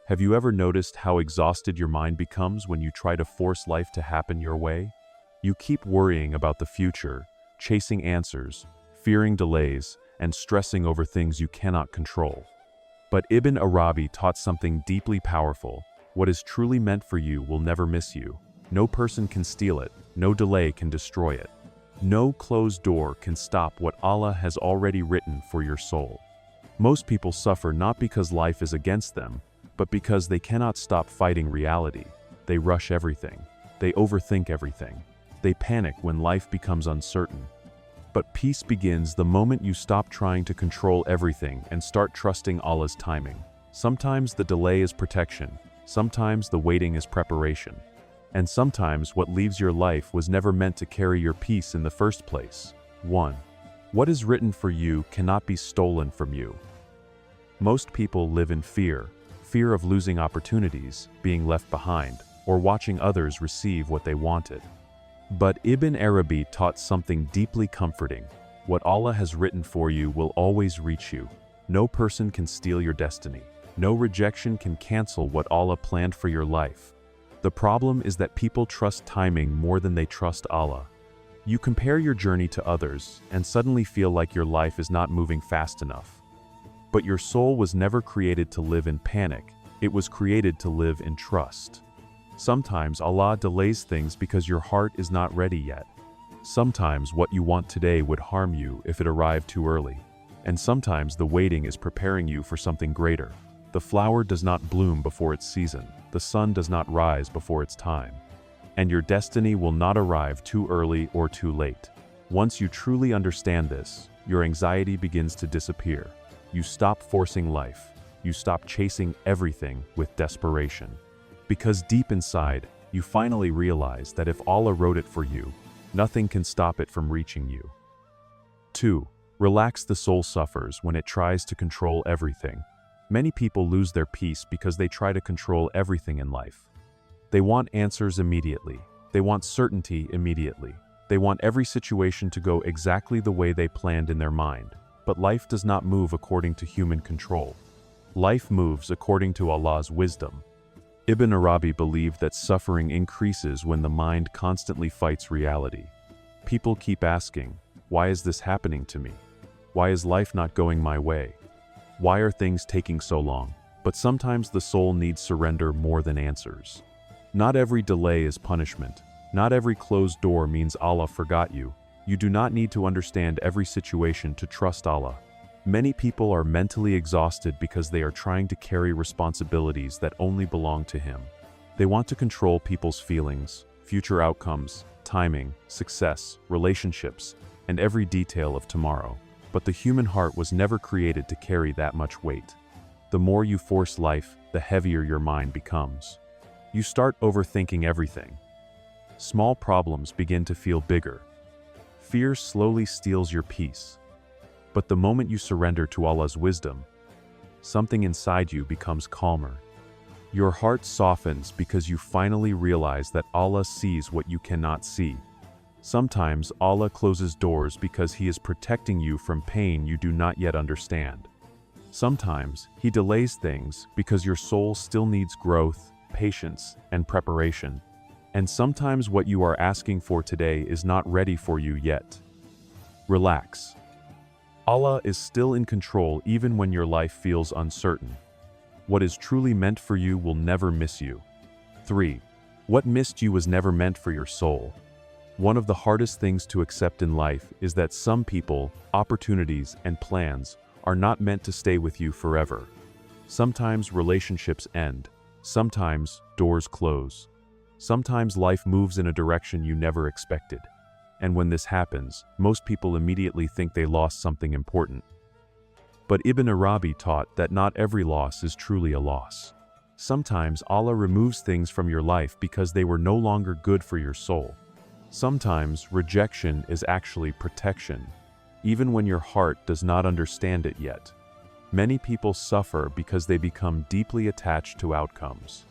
Have you ever noticed how exhausted your mind becomes when you try to force life to happen your way? You keep worrying about the future, chasing answers, fearing delays, and stressing over things you cannot control. But Ibn Arabi taught something deeply powerful. What is truly meant for you will never miss you. No person can steal it, no delay can destroy it. No closed door can stop what Allah has already written for your soul. Most people suffer not because life is against them, but because they cannot stop fighting reality. They rush everything. They overthink everything. They panic when life becomes uncertain. But peace begins the moment you stop trying to control everything and start trusting Allah's timing. Sometimes the delay is protection. Sometimes the waiting is preparation. And sometimes what leaves your life was never meant to carry your peace in the first place. 1. What is written for you cannot be stolen from you. Most people live in fear of losing opportunities, being left behind, or watching others receive what they wanted. But Ibn Arabi taught something deeply comforting. What Allah has written for you will always reach you. No person can steal your destiny. No rejection can cancel what Allah planned for your life. The problem is that people trust timing more than they trust Allah. You compare your journey to others and suddenly feel like your life is not moving fast enough. But your soul was never created to live in panic. It was created to live in trust. Sometimes Allah delays things because your heart is not ready yet. Sometimes what you want today would harm you if it arrived too early. And sometimes the waiting is preparing you for something greater. The flower does not bloom before its season. The sun does not rise before its time. And your destiny will not arrive too early or too late. Once you truly understand this, your anxiety begins to disappear. You stop forcing life. You stop chasing everything with desperation. Because deep inside, you finally realize that if Allah wrote it for you, nothing can stop it from reaching you. 2. Relax. The soul suffers when it tries to control everything. Many people lose their peace because they try to control everything in life. They want answers immediately. They want certainty immediately. They want every situation to go exactly the way they planned in their mind. But life does not move according to human control. Life moves according to Allah's wisdom. Ibn Arabi believed that suffering increases when the mind constantly fights reality. People keep asking, why is this happening to me? Why is life not going my way? Why are things taking so long? But sometimes the soul needs surrender more than answers. Not every delay is punishment. Not every closed door means Allah forgot you. You do not need to understand every situation to trust Allah. Many people are mentally exhausted because they are trying to carry responsibilities that only belong to Him. They want to control people's feelings, future outcomes, timing, success, relationships, and every detail of tomorrow. But the human heart was never created to carry that much weight. The more you force life, the heavier your mind becomes. You start overthinking everything. Small problems begin to feel bigger. Fear slowly steals your peace. But the moment you surrender to Allah's wisdom, something inside you becomes calmer. Your heart softens because you finally realize that Allah sees what you cannot see. Sometimes Allah closes doors because He is protecting you from pain you do not yet understand. Sometimes He delays things because your soul still needs growth, patience, and preparation. And sometimes what you are asking for today is not ready for you yet. Relax. Allah is still in control even when your life feels uncertain. What is truly meant for you will never miss you. 3. What missed you was never meant for your soul. One of the hardest things to accept in life is that some people, opportunities, and plans are not meant to stay with you forever. Sometimes relationships end. Sometimes doors close. Sometimes life moves in a direction you never expected. And when this happens, most people immediately think they lost something important. But Ibn Arabi taught that not every loss is truly a loss. Sometimes Allah removes things from your life because they were no longer good for your soul. Sometimes rejection is actually protection, even when your heart does not understand it yet. Many people suffer because they become deeply attached to outcomes.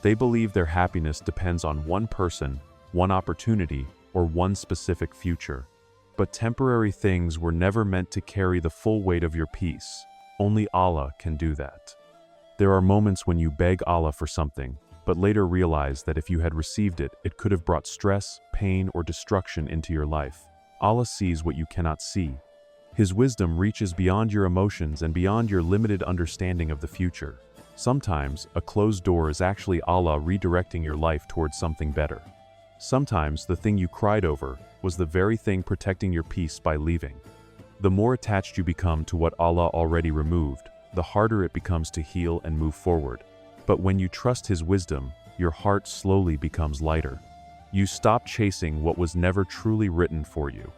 They believe their happiness depends on one person, one opportunity, or one specific future. But temporary things were never meant to carry the full weight of your peace. Only Allah can do that. There are moments when you beg Allah for something, but later realize that if you had received it, it could have brought stress, pain, or destruction into your life. Allah sees what you cannot see. His wisdom reaches beyond your emotions and beyond your limited understanding of the future. Sometimes, a closed door is actually Allah redirecting your life towards something better. Sometimes, the thing you cried over was the very thing protecting your peace by leaving. The more attached you become to what Allah already removed, the harder it becomes to heal and move forward. But when you trust His wisdom, your heart slowly becomes lighter. You stop chasing what was never truly written for you.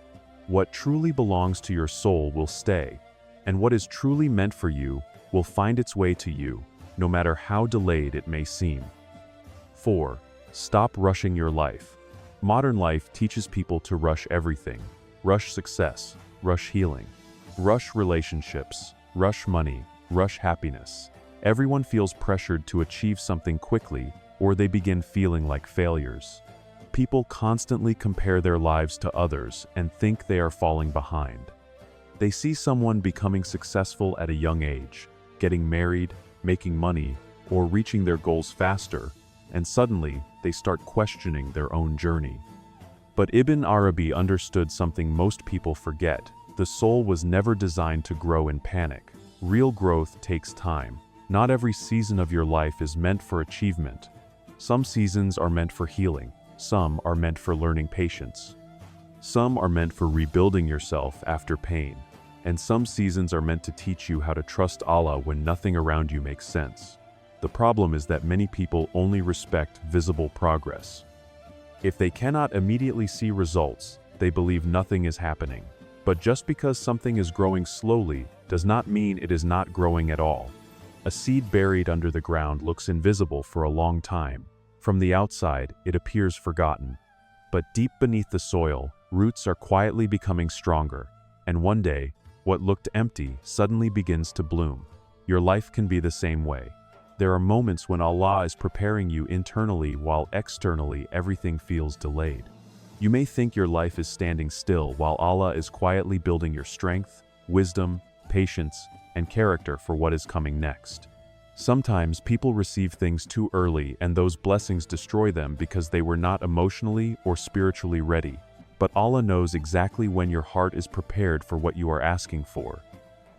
What truly belongs to your soul will stay, and what is truly meant for you will find its way to you, no matter how delayed it may seem. 4. Stop rushing your life. Modern life teaches people to rush everything. Rush success, rush healing, rush relationships, rush money, rush happiness. Everyone feels pressured to achieve something quickly, or they begin feeling like failures. People constantly compare their lives to others and think they are falling behind. They see someone becoming successful at a young age, getting married, making money, or reaching their goals faster, and suddenly they start questioning their own journey. But Ibn Arabi understood something most people forget. The soul was never designed to grow in panic. Real growth takes time. Not every season of your life is meant for achievement. Some seasons are meant for healing. Some are meant for learning patience. Some are meant for rebuilding yourself after pain. And some seasons are meant to teach you how to trust Allah when nothing around you makes sense. The problem is that many people only respect visible progress. If they cannot immediately see results, they believe nothing is happening. But just because something is growing slowly does not mean it is not growing at all. A seed buried under the ground looks invisible for a long time. From the outside, it appears forgotten. But deep beneath the soil, roots are quietly becoming stronger. And one day, what looked empty suddenly begins to bloom. Your life can be the same way. There are moments when Allah is preparing you internally while externally everything feels delayed. You may think your life is standing still while Allah is quietly building your strength, wisdom, patience, and character for what is coming next. Sometimes people receive things too early and those blessings destroy them because they were not emotionally or spiritually ready. But Allah knows exactly when your heart is prepared for what you are asking for.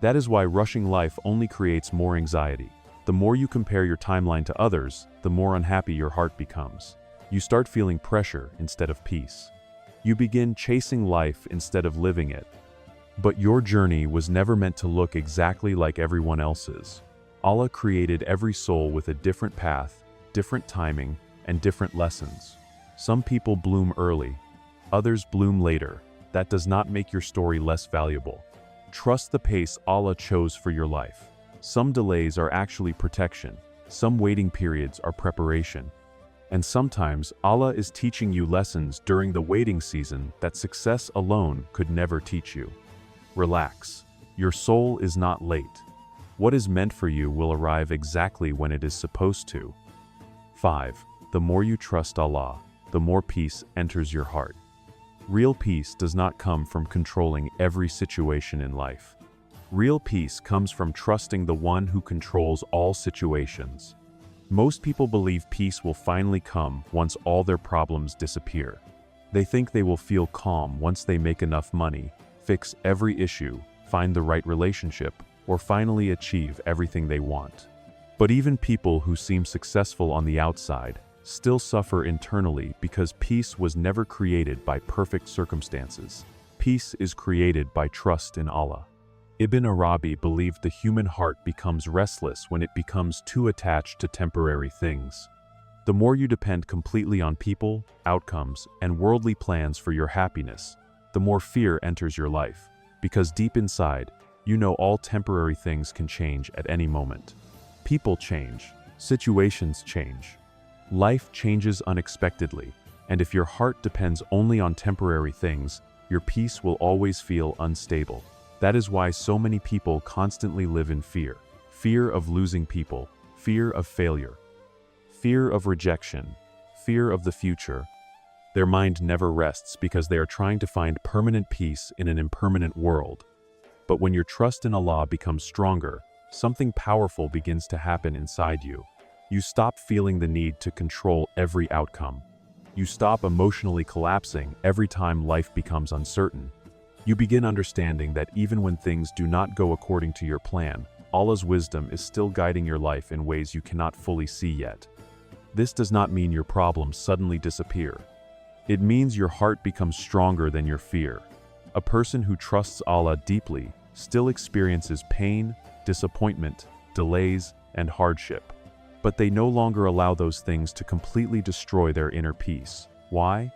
That is why rushing life only creates more anxiety. The more you compare your timeline to others, the more unhappy your heart becomes. You start feeling pressure instead of peace. You begin chasing life instead of living it. But your journey was never meant to look exactly like everyone else's. Allah created every soul with a different path, different timing, and different lessons. Some people bloom early, others bloom later. That does not make your story less valuable. Trust the pace Allah chose for your life. Some delays are actually protection, some waiting periods are preparation. And sometimes Allah is teaching you lessons during the waiting season that success alone could never teach you. Relax. Your soul is not late. What is meant for you will arrive exactly when it is supposed to. 5. The more you trust Allah, the more peace enters your heart. Real peace does not come from controlling every situation in life. Real peace comes from trusting the one who controls all situations. Most people believe peace will finally come once all their problems disappear. They think they will feel calm once they make enough money, fix every issue, find the right relationship, or finally achieve everything they want. But even people who seem successful on the outside still suffer internally because peace was never created by perfect circumstances. Peace is created by trust in Allah. Ibn Arabi believed the human heart becomes restless when it becomes too attached to temporary things. The more you depend completely on people, outcomes, and worldly plans for your happiness, the more fear enters your life, because deep inside, you know all temporary things can change at any moment. People change, situations change. Life changes unexpectedly, and if your heart depends only on temporary things, your peace will always feel unstable. That is why so many people constantly live in fear. Fear of losing people, fear of failure, fear of rejection, fear of the future. Their mind never rests because they are trying to find permanent peace in an impermanent world. But when your trust in Allah becomes stronger, something powerful begins to happen inside you. You stop feeling the need to control every outcome. You stop emotionally collapsing every time life becomes uncertain. You begin understanding that even when things do not go according to your plan, Allah's wisdom is still guiding your life in ways you cannot fully see yet. This does not mean your problems suddenly disappear. It means your heart becomes stronger than your fear. A person who trusts Allah deeply still experiences pain, disappointment, delays, and hardship. But they no longer allow those things to completely destroy their inner peace. Why?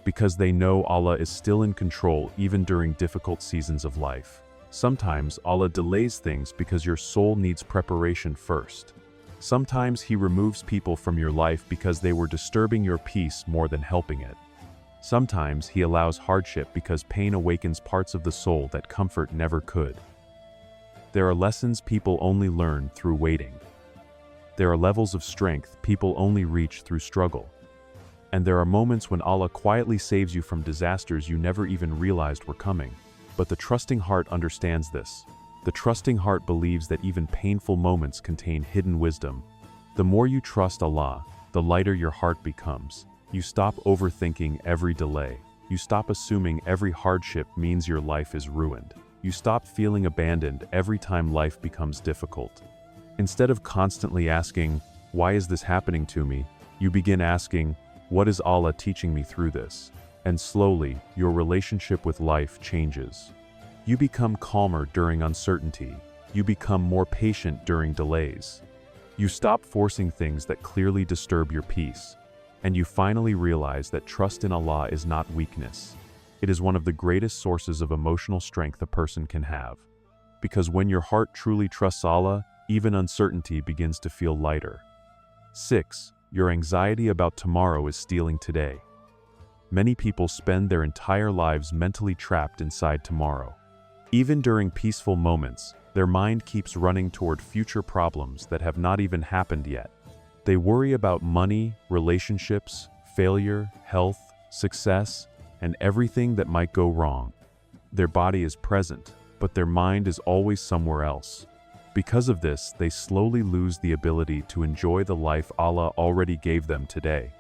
Because they know Allah is still in control even during difficult seasons of life. Sometimes Allah delays things because your soul needs preparation first. Sometimes He removes people from your life because they were disturbing your peace more than helping it. Sometimes He allows hardship because pain awakens parts of the soul that comfort never could. There are lessons people only learn through waiting. There are levels of strength people only reach through struggle. And there are moments when Allah quietly saves you from disasters you never even realized were coming. But the trusting heart understands this. The trusting heart believes that even painful moments contain hidden wisdom. The more you trust Allah, the lighter your heart becomes. You stop overthinking every delay. You stop assuming every hardship means your life is ruined. You stop feeling abandoned every time life becomes difficult. Instead of constantly asking, "Why is this happening to me?" you begin asking, "What is Allah teaching me through this?" And slowly, your relationship with life changes. You become calmer during uncertainty. You become more patient during delays. You stop forcing things that clearly disturb your peace. And you finally realize that trust in Allah is not weakness. It is one of the greatest sources of emotional strength a person can have. Because when your heart truly trusts Allah, even uncertainty begins to feel lighter. 6. Your anxiety about tomorrow is stealing today. Many people spend their entire lives mentally trapped inside tomorrow. Even during peaceful moments, their mind keeps running toward future problems that have not even happened yet. They worry about money, relationships, failure, health, success, and everything that might go wrong. Their body is present, but their mind is always somewhere else. Because of this, they slowly lose the ability to enjoy the life Allah already gave them today.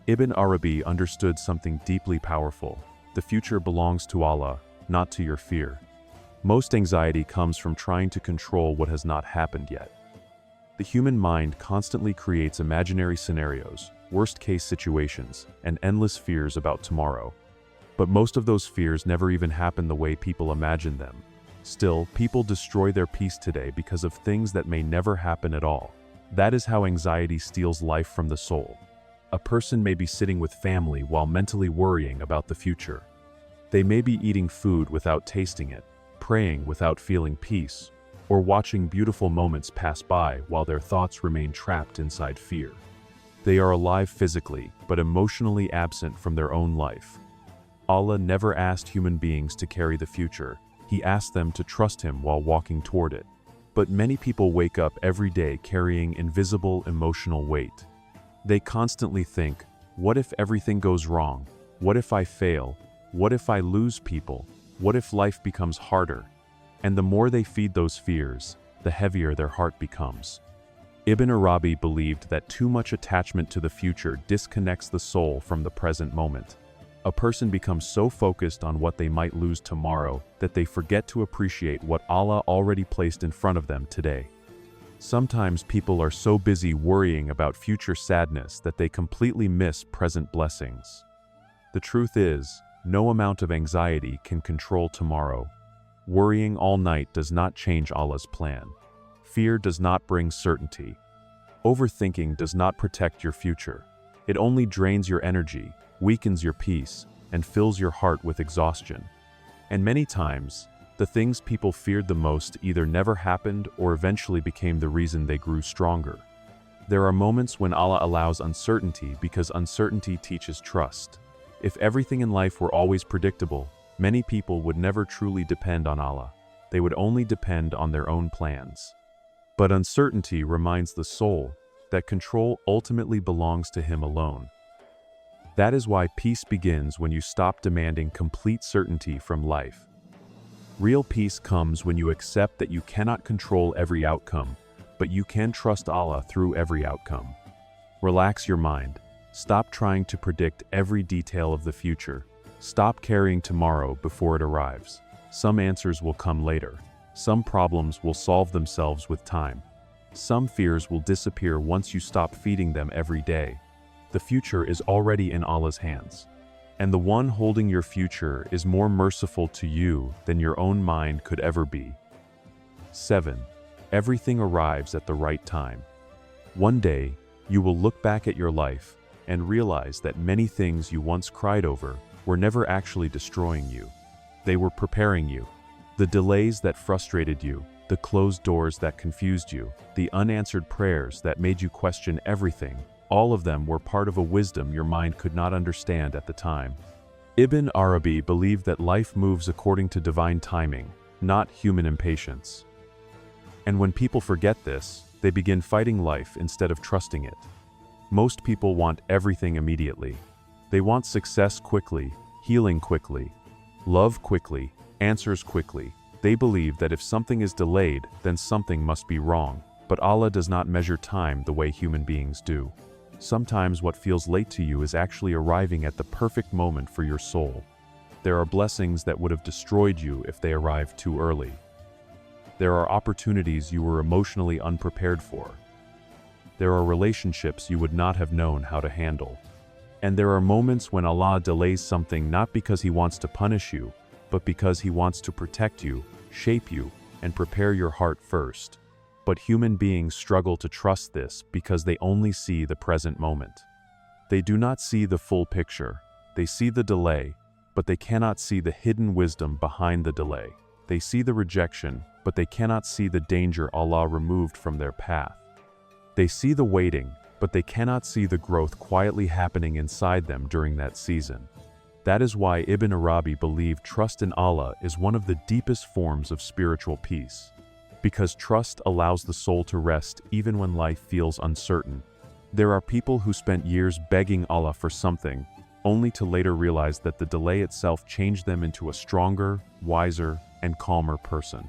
Ibn Arabi understood something deeply powerful. The future belongs to Allah, not to your fear. Most anxiety comes from trying to control what has not happened yet. The human mind constantly creates imaginary scenarios, worst-case situations, and endless fears about tomorrow. But most of those fears never even happen the way people imagine them. Still, people destroy their peace today because of things that may never happen at all. That is how anxiety steals life from the soul. A person may be sitting with family while mentally worrying about the future. They may be eating food without tasting it, praying without feeling peace, or watching beautiful moments pass by while their thoughts remain trapped inside fear. They are alive physically, but emotionally absent from their own life. Allah never asked human beings to carry the future. He asked them to trust Him while walking toward it. But many people wake up every day carrying invisible emotional weight. They constantly think, what if everything goes wrong? What if I fail? What if I lose people? What if life becomes harder? And the more they feed those fears, the heavier their heart becomes. Ibn Arabi believed that too much attachment to the future disconnects the soul from the present moment. A person becomes so focused on what they might lose tomorrow that they forget to appreciate what Allah already placed in front of them today. Sometimes people are so busy worrying about future sadness that they completely miss present blessings. The truth is, no amount of anxiety can control tomorrow. Worrying all night does not change Allah's plan. Fear does not bring certainty. Overthinking does not protect your future. It only drains your energy, weakens your peace, and fills your heart with exhaustion. And many times, the things people feared the most either never happened or eventually became the reason they grew stronger. There are moments when Allah allows uncertainty because uncertainty teaches trust. If everything in life were always predictable, many people would never truly depend on Allah. They would only depend on their own plans. But uncertainty reminds the soul that control ultimately belongs to Him alone. That is why peace begins when you stop demanding complete certainty from life. Real peace comes when you accept that you cannot control every outcome, but you can trust Allah through every outcome. Relax your mind. Stop trying to predict every detail of the future. Stop carrying tomorrow before it arrives. Some answers will come later. Some problems will solve themselves with time. Some fears will disappear once you stop feeding them every day. The future is already in Allah's hands. And the one holding your future is more merciful to you than your own mind could ever be. 7. Everything arrives at the right time. One day, you will look back at your life and realize that many things you once cried over were never actually destroying you. They were preparing you. The delays that frustrated you, the closed doors that confused you, the unanswered prayers that made you question everything, all of them were part of a wisdom your mind could not understand at the time. Ibn Arabi believed that life moves according to divine timing, not human impatience. And when people forget this, they begin fighting life instead of trusting it. Most people want everything immediately. They want success quickly, healing quickly, love quickly, answers quickly. They believe that if something is delayed, then something must be wrong. But Allah does not measure time the way human beings do. Sometimes what feels late to you is actually arriving at the perfect moment for your soul. There are blessings that would have destroyed you if they arrived too early. There are opportunities you were emotionally unprepared for. There are relationships you would not have known how to handle. And there are moments when Allah delays something not because He wants to punish you, but because He wants to protect you, shape you, and prepare your heart first. But human beings struggle to trust this because they only see the present moment. They do not see the full picture. They see the delay, but they cannot see the hidden wisdom behind the delay. They see the rejection, but they cannot see the danger Allah removed from their path. They see the waiting, but they cannot see the growth quietly happening inside them during that season. That is why Ibn Arabi believed trust in Allah is one of the deepest forms of spiritual peace. Because trust allows the soul to rest even when life feels uncertain. There are people who spent years begging Allah for something, only to later realize that the delay itself changed them into a stronger, wiser, and calmer person.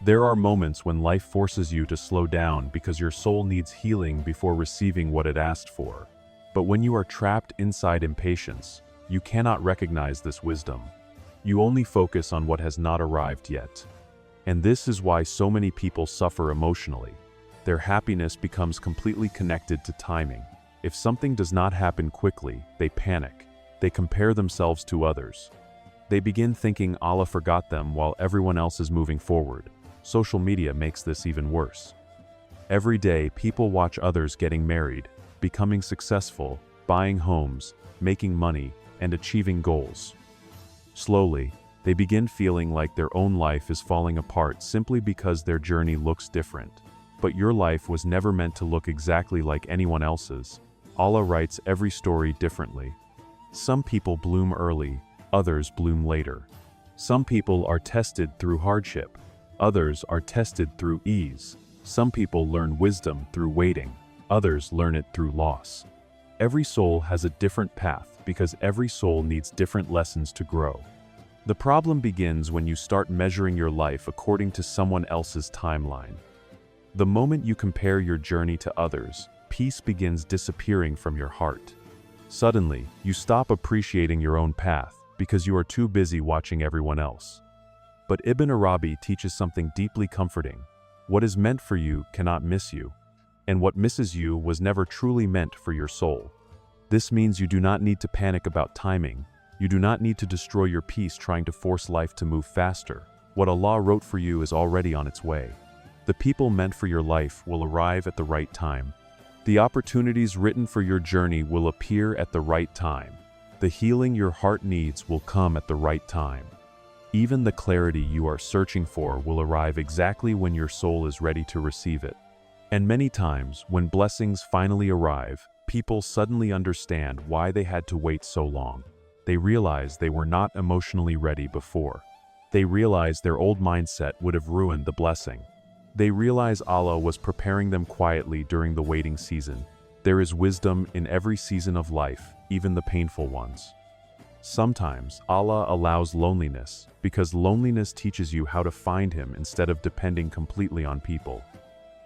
There are moments when life forces you to slow down because your soul needs healing before receiving what it asked for. But when you are trapped inside impatience, you cannot recognize this wisdom. You only focus on what has not arrived yet. And this is why so many people suffer emotionally. Their happiness becomes completely connected to timing. If something does not happen quickly, they panic. They compare themselves to others. They begin thinking Allah forgot them while everyone else is moving forward. Social media makes this even worse. Every day, people watch others getting married, becoming successful, buying homes, making money, and achieving goals. Slowly, they begin feeling like their own life is falling apart simply because their journey looks different. But your life was never meant to look exactly like anyone else's. Allah writes every story differently. Some people bloom early, others bloom later. Some people are tested through hardship, others are tested through ease. Some people learn wisdom through waiting, others learn it through loss. Every soul has a different path because every soul needs different lessons to grow. The problem begins when you start measuring your life according to someone else's timeline. The moment you compare your journey to others, peace begins disappearing from your heart. Suddenly, you stop appreciating your own path because you are too busy watching everyone else. But Ibn Arabi teaches something deeply comforting. What is meant for you cannot miss you, and what misses you was never truly meant for your soul. This means you do not need to panic about timing. You do not need to destroy your peace trying to force life to move faster. What Allah wrote for you is already on its way. The people meant for your life will arrive at the right time. The opportunities written for your journey will appear at the right time. The healing your heart needs will come at the right time. Even the clarity you are searching for will arrive exactly when your soul is ready to receive it. And many times, when blessings finally arrive, people suddenly understand why they had to wait so long. They realize they were not emotionally ready before. They realize their old mindset would have ruined the blessing. They realize Allah was preparing them quietly during the waiting season. There is wisdom in every season of life, even the painful ones. Sometimes Allah allows loneliness because loneliness teaches you how to find Him instead of depending completely on people.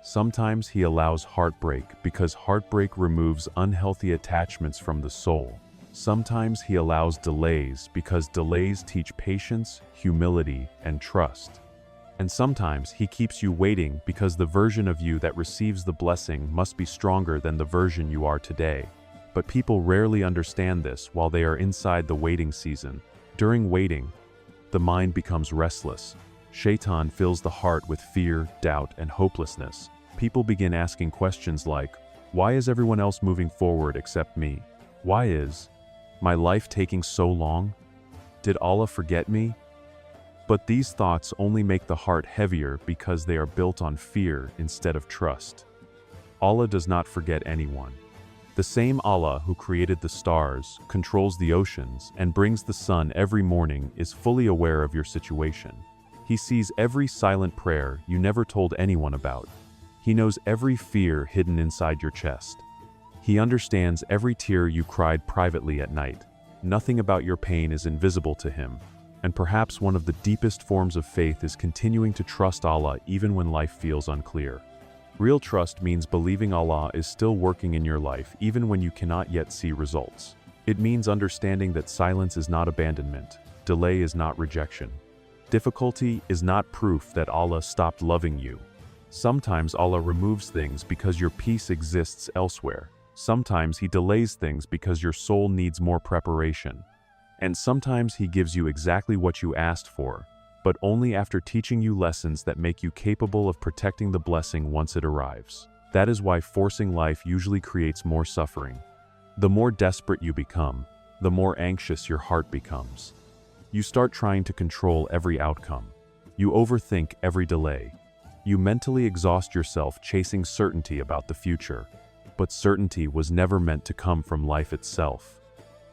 Sometimes He allows heartbreak because heartbreak removes unhealthy attachments from the soul. Sometimes He allows delays because delays teach patience, humility, and trust. And sometimes He keeps you waiting because the version of you that receives the blessing must be stronger than the version you are today. But people rarely understand this while they are inside the waiting season. During waiting, the mind becomes restless. Shaitan fills the heart with fear, doubt, and hopelessness. People begin asking questions like, why is everyone else moving forward except me? Why is my life taking so long? Did Allah forget me? But these thoughts only make the heart heavier because they are built on fear instead of trust. Allah does not forget anyone. The same Allah who created the stars, controls the oceans, and brings the sun every morning is fully aware of your situation. He sees every silent prayer you never told anyone about. He knows every fear hidden inside your chest. He understands every tear you cried privately at night. Nothing about your pain is invisible to Him. And perhaps one of the deepest forms of faith is continuing to trust Allah even when life feels unclear. Real trust means believing Allah is still working in your life even when you cannot yet see results. It means understanding that silence is not abandonment, delay is not rejection. Difficulty is not proof that Allah stopped loving you. Sometimes Allah removes things because your peace exists elsewhere. Sometimes He delays things because your soul needs more preparation. And sometimes He gives you exactly what you asked for, but only after teaching you lessons that make you capable of protecting the blessing once it arrives. That is why forcing life usually creates more suffering. The more desperate you become, the more anxious your heart becomes. You start trying to control every outcome. You overthink every delay. You mentally exhaust yourself chasing certainty about the future. But certainty was never meant to come from life itself.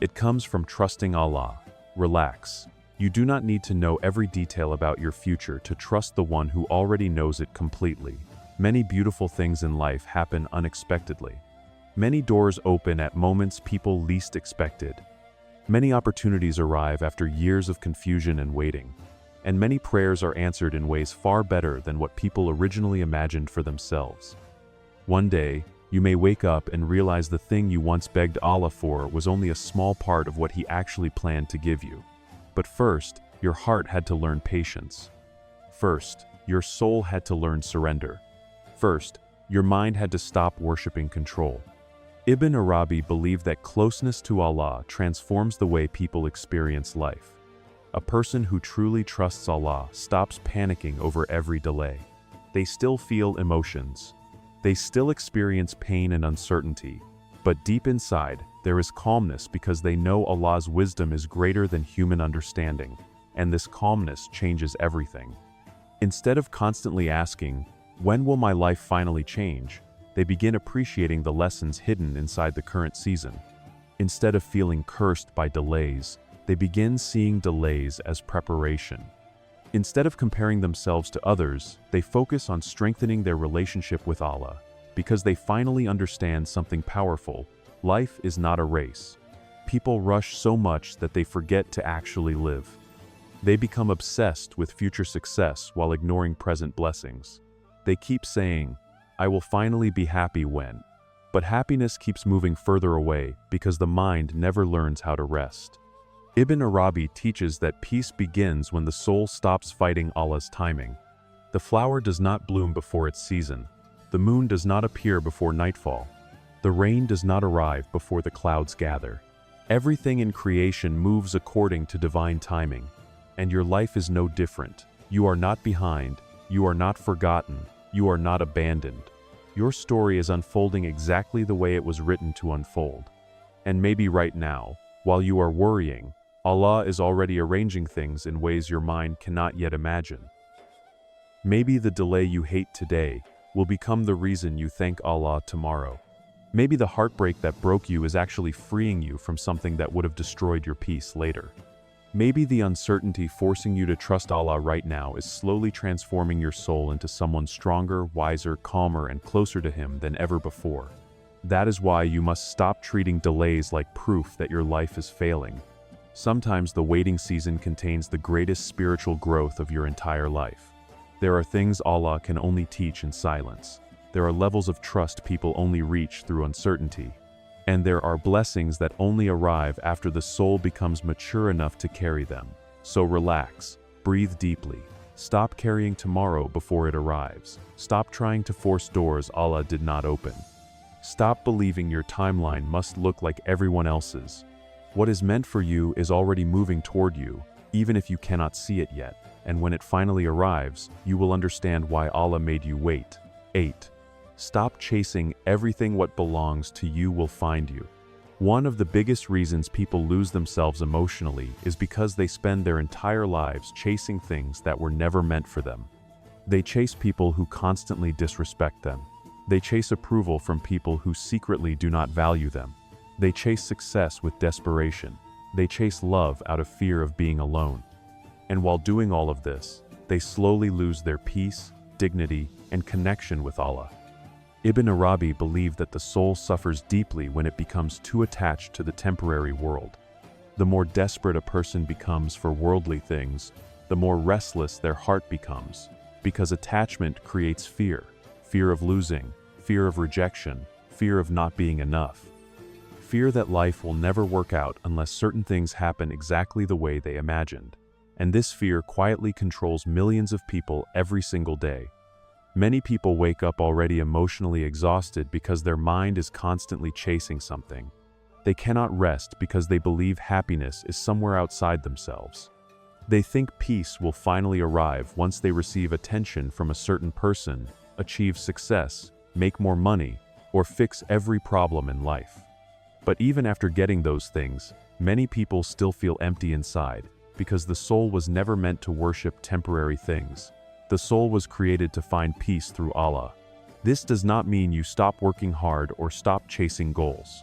It comes from trusting Allah. Relax. You do not need to know every detail about your future to trust the one who already knows it completely. Many beautiful things in life happen unexpectedly. Many doors open at moments people least expected. Many opportunities arrive after years of confusion and waiting. And many prayers are answered in ways far better than what people originally imagined for themselves. One day, you may wake up and realize the thing you once begged Allah for was only a small part of what He actually planned to give you. But first, your heart had to learn patience. First, your soul had to learn surrender. First, your mind had to stop worshiping control. Ibn Arabi believed that closeness to Allah transforms the way people experience life. A person who truly trusts Allah stops panicking over every delay. They still feel emotions. They still experience pain and uncertainty. But deep inside, there is calmness because they know Allah's wisdom is greater than human understanding, and this calmness changes everything. Instead of constantly asking, when will my life finally change, they begin appreciating the lessons hidden inside the current season. Instead of feeling cursed by delays, they begin seeing delays as preparation. Instead of comparing themselves to others, they focus on strengthening their relationship with Allah, because they finally understand something powerful. Life is not a race. People rush so much that they forget to actually live. They become obsessed with future success while ignoring present blessings. They keep saying, I will finally be happy when. But happiness keeps moving further away because the mind never learns how to rest. Ibn Arabi teaches that peace begins when the soul stops fighting Allah's timing. The flower does not bloom before its season. The moon does not appear before nightfall. The rain does not arrive before the clouds gather. Everything in creation moves according to divine timing. And your life is no different. You are not behind. You are not forgotten. You are not abandoned. Your story is unfolding exactly the way it was written to unfold. And maybe right now, while you are worrying, Allah is already arranging things in ways your mind cannot yet imagine. Maybe the delay you hate today will become the reason you thank Allah tomorrow. Maybe the heartbreak that broke you is actually freeing you from something that would have destroyed your peace later. Maybe the uncertainty forcing you to trust Allah right now is slowly transforming your soul into someone stronger, wiser, calmer, and closer to Him than ever before. That is why you must stop treating delays like proof that your life is failing. Sometimes the waiting season contains the greatest spiritual growth of your entire life. There are things Allah can only teach in silence. There are levels of trust people only reach through uncertainty. And there are blessings that only arrive after the soul becomes mature enough to carry them. So relax, breathe deeply. Stop carrying tomorrow before it arrives. Stop trying to force doors Allah did not open. Stop believing your timeline must look like everyone else's. What is meant for you is already moving toward you, even if you cannot see it yet, and when it finally arrives, you will understand why Allah made you wait. 8. Stop chasing everything. What belongs to you will find you. One of the biggest reasons people lose themselves emotionally is because they spend their entire lives chasing things that were never meant for them. They chase people who constantly disrespect them. They chase approval from people who secretly do not value them. They chase success with desperation. They chase love out of fear of being alone. And while doing all of this, they slowly lose their peace, dignity, and connection with Allah. Ibn Arabi believed that the soul suffers deeply when it becomes too attached to the temporary world. The more desperate a person becomes for worldly things, the more restless their heart becomes, because attachment creates fear. Fear of losing, fear of rejection, fear of not being enough. Fear that life will never work out unless certain things happen exactly the way they imagined. And this fear quietly controls millions of people every single day. Many people wake up already emotionally exhausted because their mind is constantly chasing something. They cannot rest because they believe happiness is somewhere outside themselves. They think peace will finally arrive once they receive attention from a certain person, achieve success, make more money, or fix every problem in life. But even after getting those things, many people still feel empty inside, because the soul was never meant to worship temporary things. The soul was created to find peace through Allah. This does not mean you stop working hard or stop chasing goals.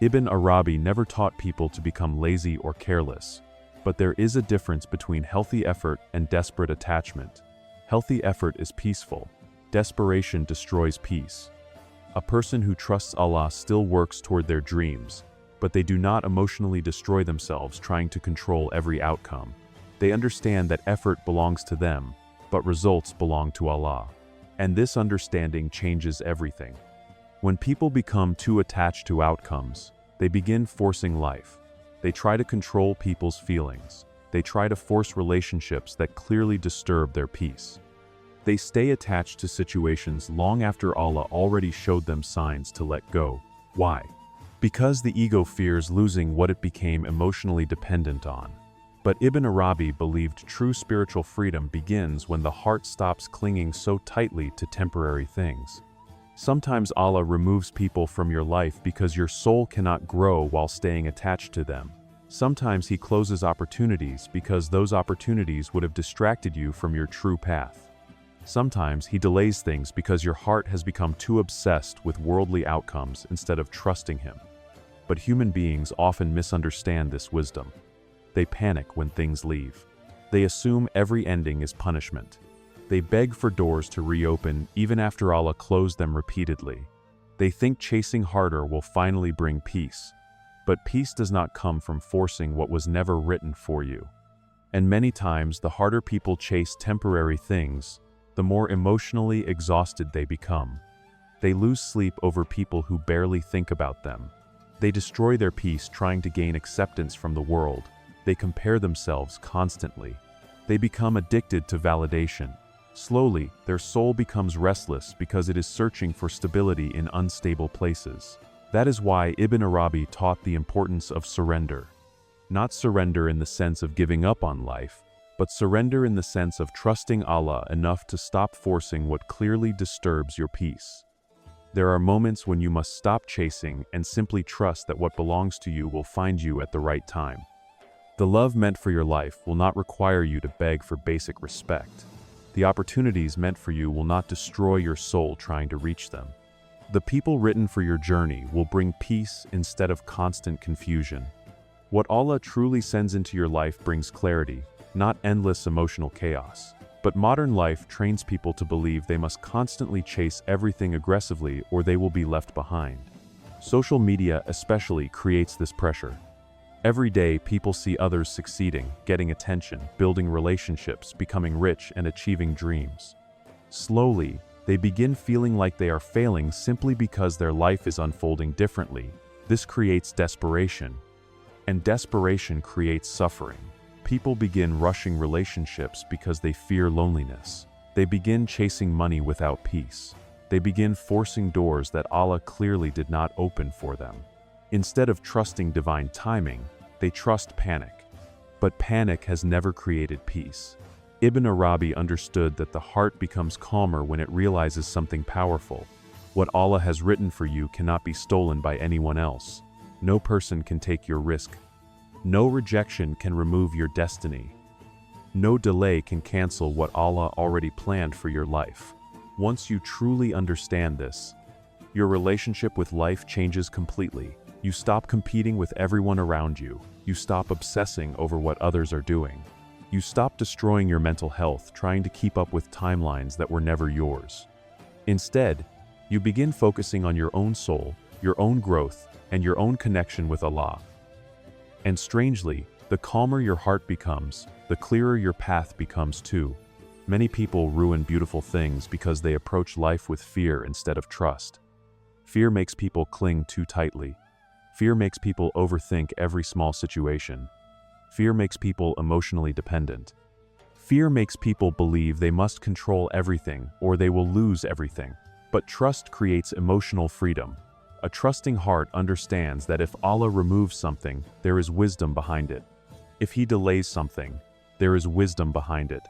Ibn Arabi never taught people to become lazy or careless. But there is a difference between healthy effort and desperate attachment. Healthy effort is peaceful. Desperation destroys peace. A person who trusts Allah still works toward their dreams, but they do not emotionally destroy themselves trying to control every outcome. They understand that effort belongs to them, but results belong to Allah. And this understanding changes everything. When people become too attached to outcomes, they begin forcing life. They try to control people's feelings. They try to force relationships that clearly disturb their peace. They stay attached to situations long after Allah already showed them signs to let go. Why? Because the ego fears losing what it became emotionally dependent on. But Ibn Arabi believed true spiritual freedom begins when the heart stops clinging so tightly to temporary things. Sometimes Allah removes people from your life because your soul cannot grow while staying attached to them. Sometimes He closes opportunities because those opportunities would have distracted you from your true path. Sometimes He delays things because your heart has become too obsessed with worldly outcomes instead of trusting Him. But human beings often misunderstand this wisdom. They panic when things leave. They assume every ending is punishment. They beg for doors to reopen even after Allah closed them repeatedly. They think chasing harder will finally bring peace. But peace does not come from forcing what was never written for you. And many times the harder people chase temporary things, the more emotionally exhausted they become. They lose sleep over people who barely think about them. They destroy their peace trying to gain acceptance from the world. They compare themselves constantly. They become addicted to validation. Slowly, their soul becomes restless because it is searching for stability in unstable places. That is why Ibn Arabi taught the importance of surrender. Not surrender in the sense of giving up on life, but surrender in the sense of trusting Allah enough to stop forcing what clearly disturbs your peace. There are moments when you must stop chasing and simply trust that what belongs to you will find you at the right time. The love meant for your life will not require you to beg for basic respect. The opportunities meant for you will not destroy your soul trying to reach them. The people written for your journey will bring peace instead of constant confusion. What Allah truly sends into your life brings clarity, not endless emotional chaos. But modern life trains people to believe they must constantly chase everything aggressively or they will be left behind. Social media especially creates this pressure. Every day, people see others succeeding, getting attention, building relationships, becoming rich, and achieving dreams. Slowly, they begin feeling like they are failing simply because their life is unfolding differently. This creates desperation, and desperation creates suffering. People begin rushing relationships because they fear loneliness. They begin chasing money without peace. They begin forcing doors that Allah clearly did not open for them. Instead of trusting divine timing, they trust panic. But panic has never created peace. Ibn Arabi understood that the heart becomes calmer when it realizes something powerful. What Allah has written for you cannot be stolen by anyone else. No person can take your risk. No rejection can remove your destiny. No delay can cancel what Allah already planned for your life. Once you truly understand this, your relationship with life changes completely. You stop competing with everyone around you. You stop obsessing over what others are doing. You stop destroying your mental health trying to keep up with timelines that were never yours. Instead, you begin focusing on your own soul, your own growth, and your own connection with Allah. And strangely, the calmer your heart becomes, the clearer your path becomes too. Many people ruin beautiful things because they approach life with fear instead of trust. Fear makes people cling too tightly. Fear makes people overthink every small situation. Fear makes people emotionally dependent. Fear makes people believe they must control everything or they will lose everything. But trust creates emotional freedom. A trusting heart understands that if Allah removes something, there is wisdom behind it. If He delays something, there is wisdom behind it.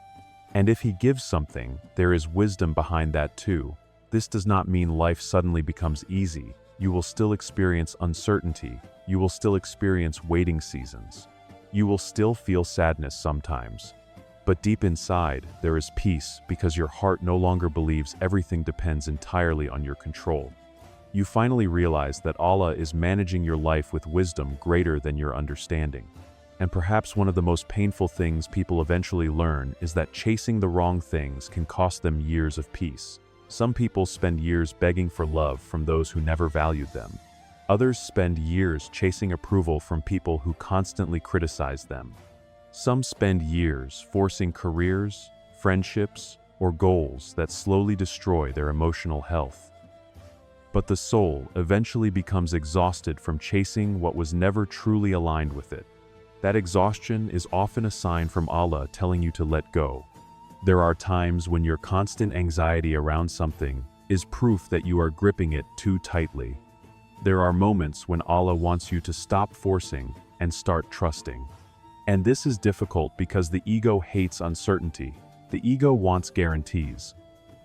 And if He gives something, there is wisdom behind that too. This does not mean life suddenly becomes easy. You will still experience uncertainty. You will still experience waiting seasons. You will still feel sadness sometimes. But deep inside, there is peace because your heart no longer believes everything depends entirely on your control. You finally realize that Allah is managing your life with wisdom greater than your understanding. And perhaps one of the most painful things people eventually learn is that chasing the wrong things can cost them years of peace. Some people spend years begging for love from those who never valued them. Others spend years chasing approval from people who constantly criticize them. Some spend years forcing careers, friendships, or goals that slowly destroy their emotional health. But the soul eventually becomes exhausted from chasing what was never truly aligned with it. That exhaustion is often a sign from Allah telling you to let go. There are times when your constant anxiety around something is proof that you are gripping it too tightly. There are moments when Allah wants you to stop forcing and start trusting. And this is difficult because the ego hates uncertainty. The ego wants guarantees.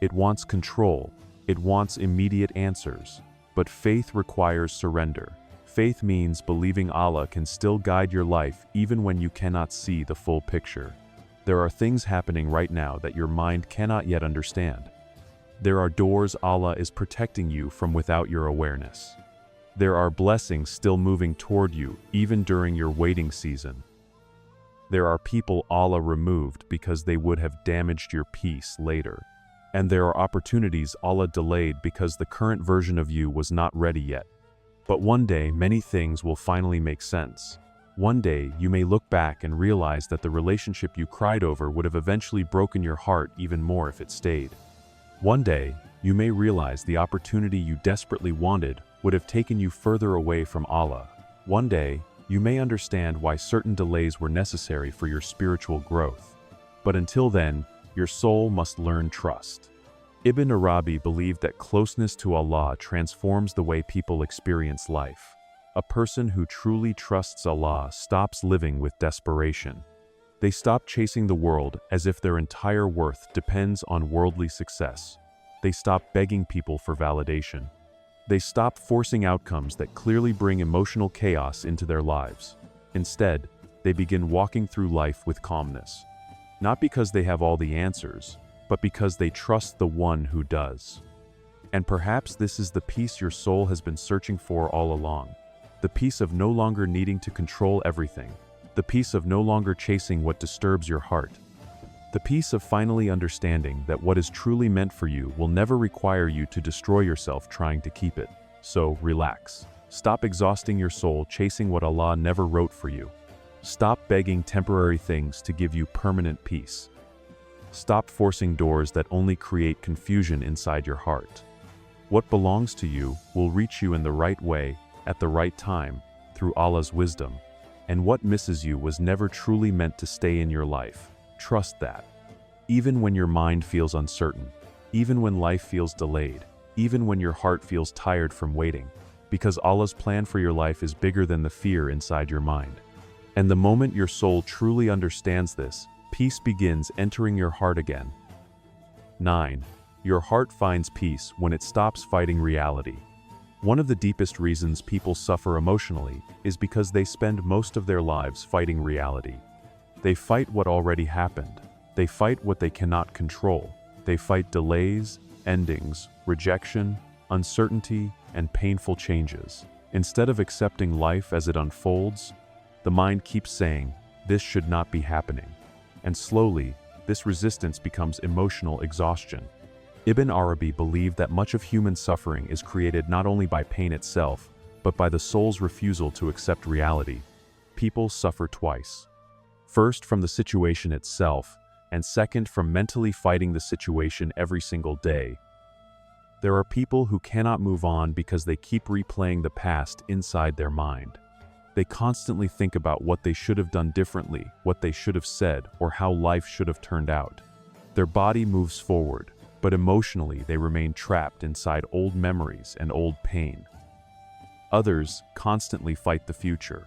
It wants control. It wants immediate answers. But faith requires surrender. Faith means believing Allah can still guide your life even when you cannot see the full picture. There are things happening right now that your mind cannot yet understand. There are doors Allah is protecting you from without your awareness. There are blessings still moving toward you even during your waiting season. There are people Allah removed because they would have damaged your peace later. And there are opportunities Allah delayed because the current version of you was not ready yet. But one day, many things will finally make sense. One day, you may look back and realize that the relationship you cried over would have eventually broken your heart even more if it stayed. One day, you may realize the opportunity you desperately wanted would have taken you further away from Allah. One day, you may understand why certain delays were necessary for your spiritual growth. But until then, your soul must learn trust. Ibn Arabi believed that closeness to Allah transforms the way people experience life. A person who truly trusts Allah stops living with desperation. They stop chasing the world as if their entire worth depends on worldly success. They stop begging people for validation. They stop forcing outcomes that clearly bring emotional chaos into their lives. Instead, they begin walking through life with calmness. Not because they have all the answers, but because they trust the one who does. And perhaps this is the peace your soul has been searching for all along. The peace of no longer needing to control everything. The peace of no longer chasing what disturbs your heart. The peace of finally understanding that what is truly meant for you will never require you to destroy yourself trying to keep it. So relax. Stop exhausting your soul chasing what Allah never wrote for you. Stop begging temporary things to give you permanent peace. Stop forcing doors that only create confusion inside your heart. What belongs to you will reach you in the right way, at the right time, through Allah's wisdom. And what misses you was never truly meant to stay in your life. Trust that. Even when your mind feels uncertain, even when life feels delayed, even when your heart feels tired from waiting, because Allah's plan for your life is bigger than the fear inside your mind. And the moment your soul truly understands this, peace begins entering your heart again. 9. Your heart finds peace when it stops fighting reality. One of the deepest reasons people suffer emotionally is because they spend most of their lives fighting reality. They fight what already happened. They fight what they cannot control. They fight delays, endings, rejection, uncertainty, and painful changes. Instead of accepting life as it unfolds, the mind keeps saying, "This should not be happening." And slowly, this resistance becomes emotional exhaustion. Ibn Arabi believed that much of human suffering is created not only by pain itself, but by the soul's refusal to accept reality. People suffer twice. First, from the situation itself, and second, from mentally fighting the situation every single day. There are people who cannot move on because they keep replaying the past inside their mind. They constantly think about what they should have done differently, what they should have said, or how life should have turned out. Their body moves forward, but emotionally they remain trapped inside old memories and old pain. Others constantly fight the future.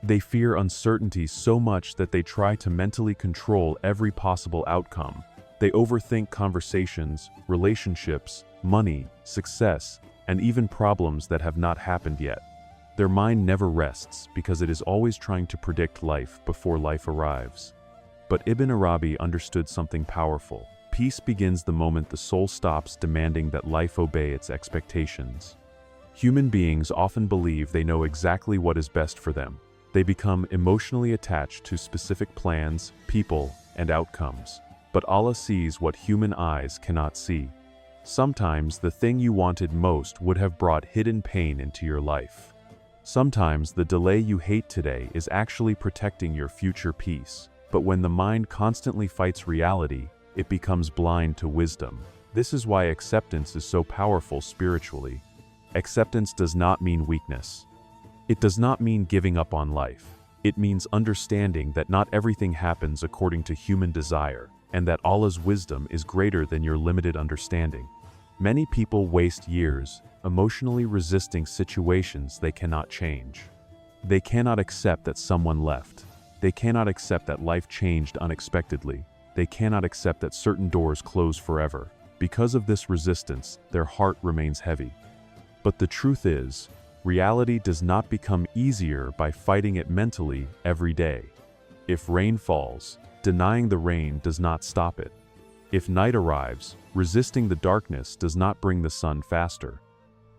They fear uncertainty so much that they try to mentally control every possible outcome. They overthink conversations, relationships, money, success, and even problems that have not happened yet. Their mind never rests because it is always trying to predict life before life arrives. But Ibn Arabi understood something powerful. Peace begins the moment the soul stops demanding that life obey its expectations. Human beings often believe they know exactly what is best for them. They become emotionally attached to specific plans, people, and outcomes. But Allah sees what human eyes cannot see. Sometimes the thing you wanted most would have brought hidden pain into your life. Sometimes the delay you hate today is actually protecting your future peace. But when the mind constantly fights reality, it becomes blind to wisdom. This is why acceptance is so powerful spiritually. Acceptance does not mean weakness. It does not mean giving up on life. It means understanding that not everything happens according to human desire, and that Allah's wisdom is greater than your limited understanding. Many people waste years emotionally resisting situations they cannot change. They cannot accept that someone left. They cannot accept that life changed unexpectedly. They cannot accept that certain doors close forever. Because of this resistance, their heart remains heavy. But the truth is, reality does not become easier by fighting it mentally every day. If rain falls, denying the rain does not stop it. If night arrives, resisting the darkness does not bring the sun faster.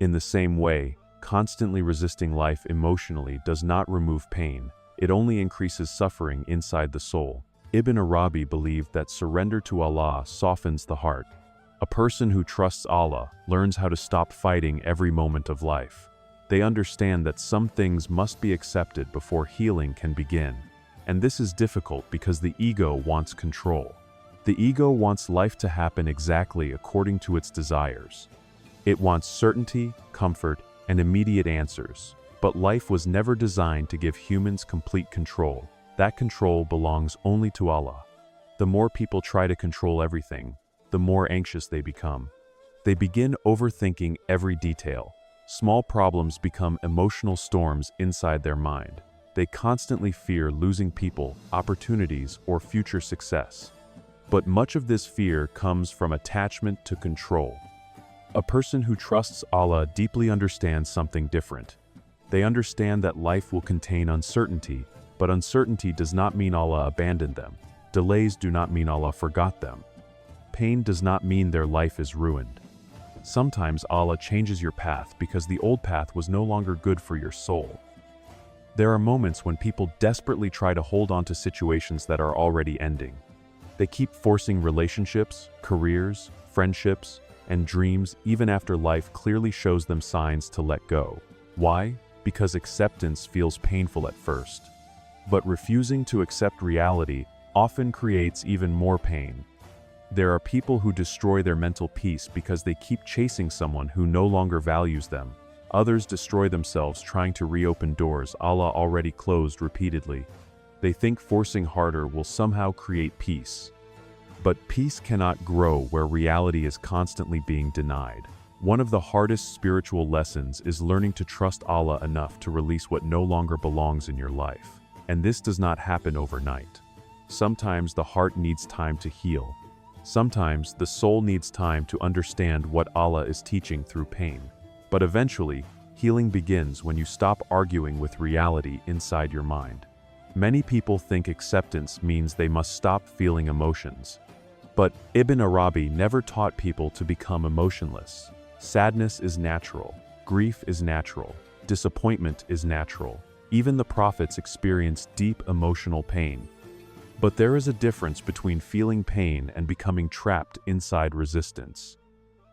In the same way, constantly resisting life emotionally does not remove pain. It only increases suffering inside the soul. Ibn Arabi believed that surrender to Allah softens the heart. A person who trusts Allah learns how to stop fighting every moment of life. They understand that some things must be accepted before healing can begin. And this is difficult because the ego wants control. The ego wants life to happen exactly according to its desires. It wants certainty, comfort, and immediate answers. But life was never designed to give humans complete control. That control belongs only to Allah. The more people try to control everything, the more anxious they become. They begin overthinking every detail. Small problems become emotional storms inside their mind. They constantly fear losing people, opportunities, or future success. But much of this fear comes from attachment to control. A person who trusts Allah deeply understands something different. They understand that life will contain uncertainty, but uncertainty does not mean Allah abandoned them. Delays do not mean Allah forgot them. Pain does not mean their life is ruined. Sometimes Allah changes your path because the old path was no longer good for your soul. There are moments when people desperately try to hold on to situations that are already ending. They keep forcing relationships, careers, friendships, and dreams even after life clearly shows them signs to let go. Why? Because acceptance feels painful at first. But refusing to accept reality often creates even more pain. There are people who destroy their mental peace because they keep chasing someone who no longer values them. Others destroy themselves trying to reopen doors Allah already closed repeatedly. They think forcing harder will somehow create peace. But peace cannot grow where reality is constantly being denied. One of the hardest spiritual lessons is learning to trust Allah enough to release what no longer belongs in your life. And this does not happen overnight. Sometimes the heart needs time to heal. Sometimes the soul needs time to understand what Allah is teaching through pain. But eventually, healing begins when you stop arguing with reality inside your mind. Many people think acceptance means they must stop feeling emotions. But Ibn Arabi never taught people to become emotionless. Sadness is natural. Grief is natural. Disappointment is natural. Even the prophets experienced deep emotional pain. But there is a difference between feeling pain and becoming trapped inside resistance.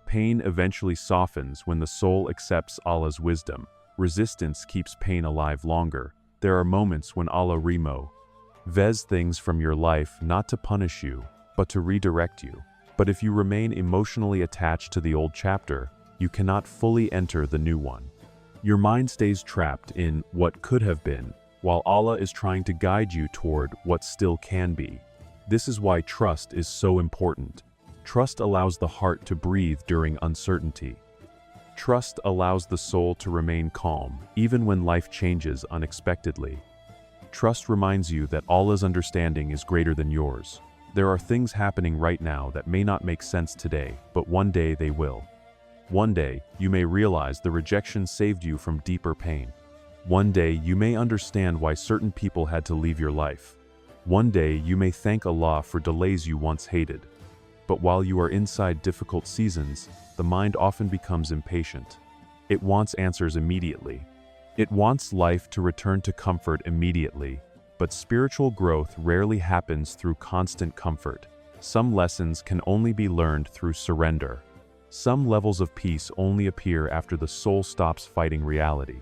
Pain eventually softens when the soul accepts Allah's wisdom. Resistance keeps pain alive longer. There are moments when Allah removes things from your life not to punish you, but to redirect you. But if you remain emotionally attached to the old chapter, you cannot fully enter the new one. Your mind stays trapped in what could have been, while Allah is trying to guide you toward what still can be. This is why trust is so important. Trust allows the heart to breathe during uncertainty. Trust allows the soul to remain calm, even when life changes unexpectedly. Trust reminds you that Allah's understanding is greater than yours. There are things happening right now that may not make sense today, but one day they will. One day, you may realize the rejection saved you from deeper pain. One day, you may understand why certain people had to leave your life. One day, you may thank Allah for delays you once hated. But while you are inside difficult seasons, the mind often becomes impatient. It wants answers immediately. It wants life to return to comfort immediately. But spiritual growth rarely happens through constant comfort. Some lessons can only be learned through surrender. Some levels of peace only appear after the soul stops fighting reality.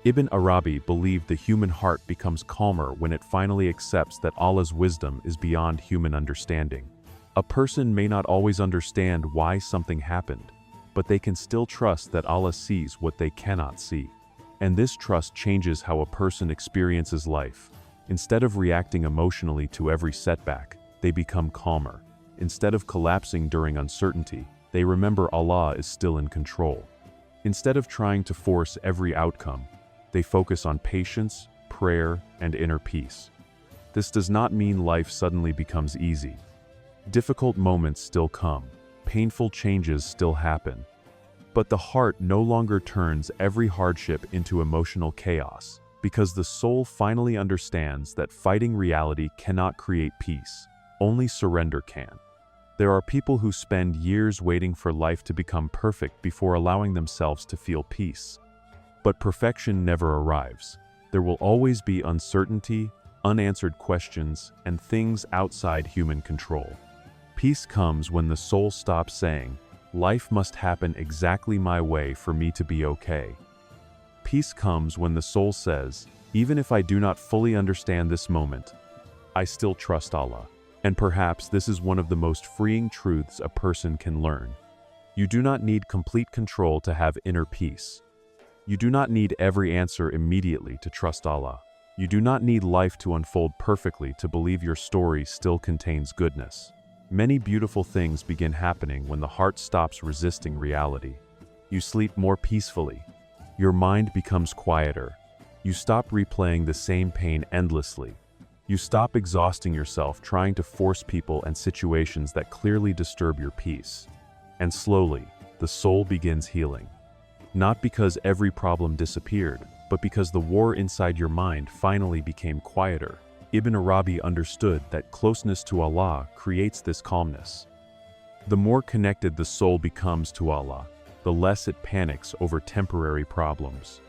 Ibn Arabi believed the human heart becomes calmer when it finally accepts that Allah's wisdom is beyond human understanding. A person may not always understand why something happened, but they can still trust that Allah sees what they cannot see. And this trust changes how a person experiences life. Instead of reacting emotionally to every setback, they become calmer. Instead of collapsing during uncertainty, they remember Allah is still in control. Instead of trying to force every outcome, they focus on patience, prayer, and inner peace. This does not mean life suddenly becomes easy. Difficult moments still come, painful changes still happen. But the heart no longer turns every hardship into emotional chaos, because the soul finally understands that fighting reality cannot create peace. Only surrender can. There are people who spend years waiting for life to become perfect before allowing themselves to feel peace. But perfection never arrives. There will always be uncertainty, unanswered questions, and things outside human control. Peace comes when the soul stops saying, "Life must happen exactly my way for me to be okay." Peace comes when the soul says, "Even if I do not fully understand this moment, I still trust Allah." And perhaps this is one of the most freeing truths a person can learn. You do not need complete control to have inner peace. You do not need every answer immediately to trust Allah. You do not need life to unfold perfectly to believe your story still contains goodness. Many beautiful things begin happening when the heart stops resisting reality. You sleep more peacefully. Your mind becomes quieter. You stop replaying the same pain endlessly. You stop exhausting yourself trying to force people and situations that clearly disturb your peace. And slowly, the soul begins healing. Not because every problem disappeared, but because the war inside your mind finally became quieter. Ibn Arabi understood that closeness to Allah creates this calmness. The more connected the soul becomes to Allah, the less it panics over temporary problems.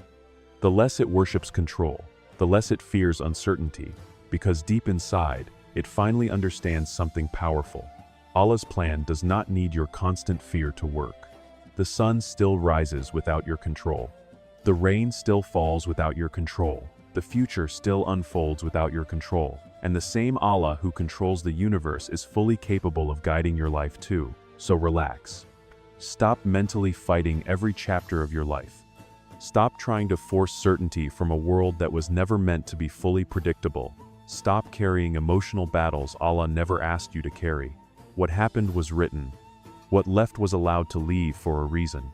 The less it worships control, the less it fears uncertainty, because deep inside, it finally understands something powerful. Allah's plan does not need your constant fear to work. The sun still rises without your control. The rain still falls without your control. The future still unfolds without your control. And the same Allah who controls the universe is fully capable of guiding your life too. So relax. Stop mentally fighting every chapter of your life. Stop trying to force certainty from a world that was never meant to be fully predictable. Stop carrying emotional battles Allah never asked you to carry. What happened was written. What left was allowed to leave for a reason.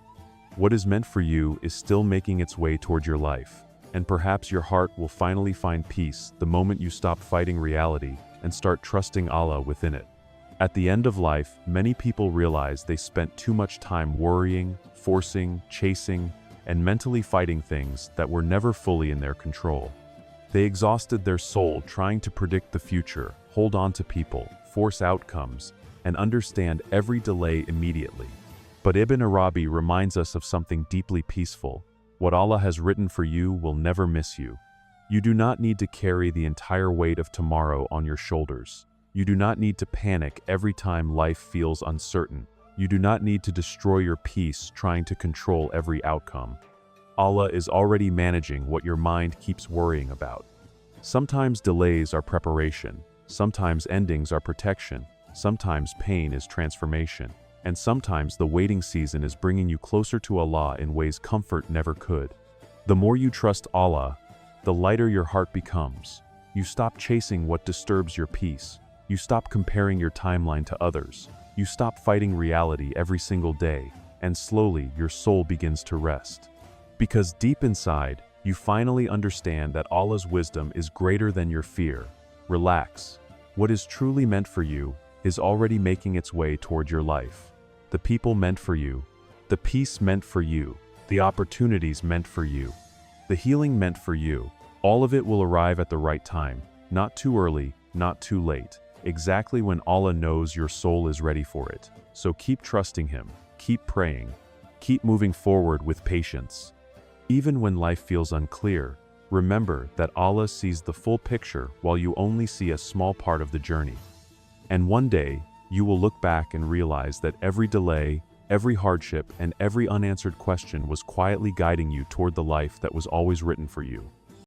What is meant for you is still making its way toward your life. And perhaps your heart will finally find peace the moment you stop fighting reality and start trusting Allah within it. At the end of life, many people realize they spent too much time worrying, forcing, chasing, and mentally fighting things that were never fully in their control. They exhausted their soul trying to predict the future, hold on to people, force outcomes, and understand every delay immediately. But Ibn Arabi reminds us of something deeply peaceful. What Allah has written for you will never miss you. You do not need to carry the entire weight of tomorrow on your shoulders. You do not need to panic every time life feels uncertain. You do not need to destroy your peace trying to control every outcome. Allah is already managing what your mind keeps worrying about. Sometimes delays are preparation. Sometimes endings are protection. Sometimes pain is transformation. And sometimes the waiting season is bringing you closer to Allah in ways comfort never could. The more you trust Allah, the lighter your heart becomes. You stop chasing what disturbs your peace. You stop comparing your timeline to others. You stop fighting reality every single day, and slowly your soul begins to rest. Because deep inside, you finally understand that Allah's wisdom is greater than your fear. Relax. What is truly meant for you is already making its way toward your life. The people meant for you, the peace meant for you, the opportunities meant for you, the healing meant for you. All of it will arrive at the right time, not too early, not too late, exactly when Allah knows your soul is ready for it. So keep trusting Him, keep praying, keep moving forward with patience. Even when life feels unclear, remember that Allah sees the full picture while you only see a small part of the journey. And one day, you will look back and realize that every delay, every hardship, and every unanswered question was quietly guiding you toward the life that was always written for you.